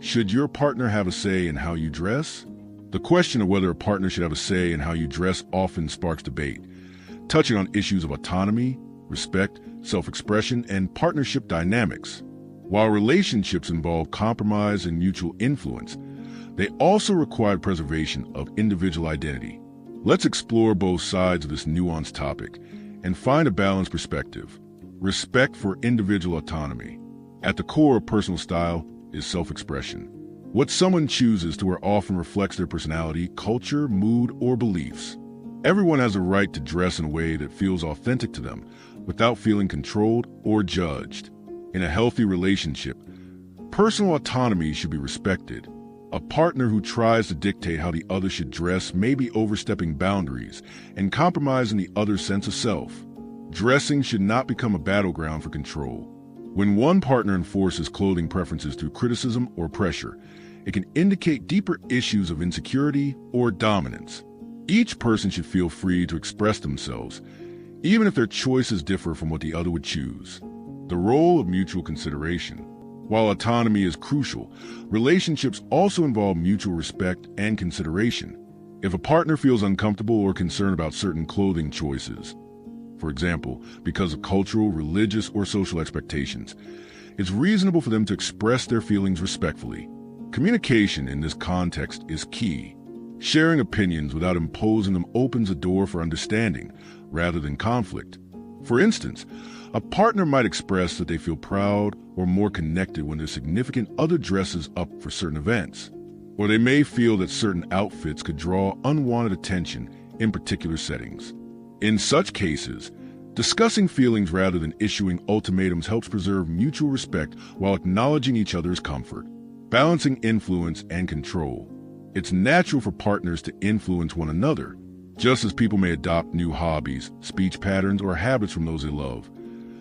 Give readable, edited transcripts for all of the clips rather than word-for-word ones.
Should your partner have a say in how you dress? The question of whether a partner should have a say in how you dress often sparks debate, touching on issues of autonomy, respect, self-expression, and partnership dynamics. While relationships involve compromise and mutual influence, they also require preservation of individual identity. Let's explore both sides of this nuanced topic and find a balanced perspective. Respect for individual autonomy. At the core of personal style is self-expression. What someone chooses to wear often reflects their personality, culture, mood, or beliefs. Everyone has a right to dress in a way that feels authentic to them without feeling controlled or judged. In a healthy relationship, personal autonomy should be respected. A partner who tries to dictate how the other should dress may be overstepping boundaries and compromising the other's sense of self. Dressing should not become a battleground for control. When one partner enforces clothing preferences through criticism or pressure, it can indicate deeper issues of insecurity or dominance. Each person should feel free to express themselves, even if their choices differ from what the other would choose. The role of mutual consideration. While autonomy is crucial, relationships also involve mutual respect and consideration. If a partner feels uncomfortable or concerned about certain clothing choices, for example, because of cultural, religious, or social expectations, it's reasonable for them to express their feelings respectfully. Communication in this context is key. Sharing opinions without imposing them opens a door for understanding rather than conflict. For instance, a partner might express that they feel proud or more connected when their significant other dresses up for certain events, or they may feel that certain outfits could draw unwanted attention in particular settings. In such cases, discussing feelings rather than issuing ultimatums helps preserve mutual respect while acknowledging each other's comfort. Balancing influence and control. It's natural for partners to influence one another, just as people may adopt new hobbies, speech patterns, or habits from those they love.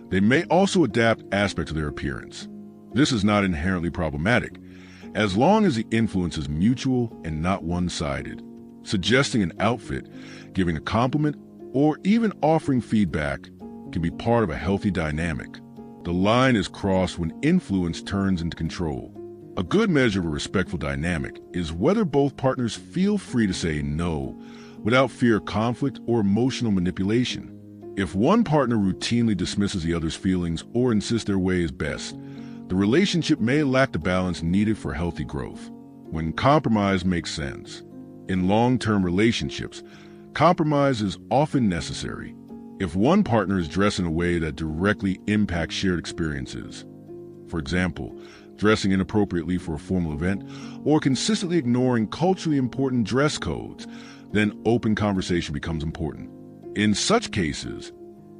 They may also adapt aspects of their appearance. This is not inherently problematic, as long as the influence is mutual and not one-sided. Suggesting an outfit, giving a compliment, or even offering feedback can be part of a healthy dynamic. The line is crossed when influence turns into control. A good measure of a respectful dynamic is whether both partners feel free to say no without fear of conflict or emotional manipulation. If one partner routinely dismisses the other's feelings or insists their way is best, the relationship may lack the balance needed for healthy growth. When compromise makes sense. In long-term relationships, compromise is often necessary. If one partner is dressed in a way that directly impacts shared experiences, for example, dressing inappropriately for a formal event, or consistently ignoring culturally important dress codes, then open conversation becomes important. In such cases,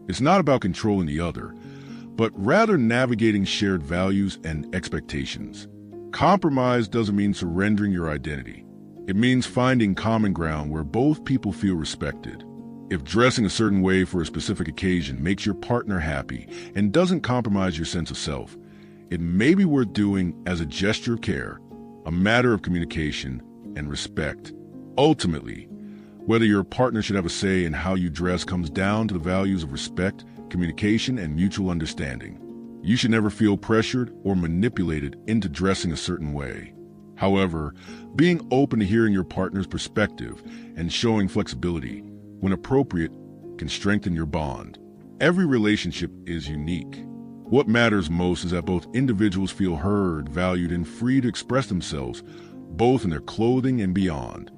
it's not about controlling the other, but rather navigating shared values and expectations. Compromise doesn't mean surrendering your identity. It means finding common ground where both people feel respected. If dressing a certain way for a specific occasion makes your partner happy and doesn't compromise your sense of self, it may be worth doing as a gesture of care, a matter of communication and respect. Ultimately, whether your partner should have a say in how you dress comes down to the values of respect, communication, and mutual understanding. You should never feel pressured or manipulated into dressing a certain way. However, being open to hearing your partner's perspective and showing flexibility, when appropriate, can strengthen your bond. Every relationship is unique. What matters most is that both individuals feel heard, valued, and free to express themselves, both in their clothing and beyond.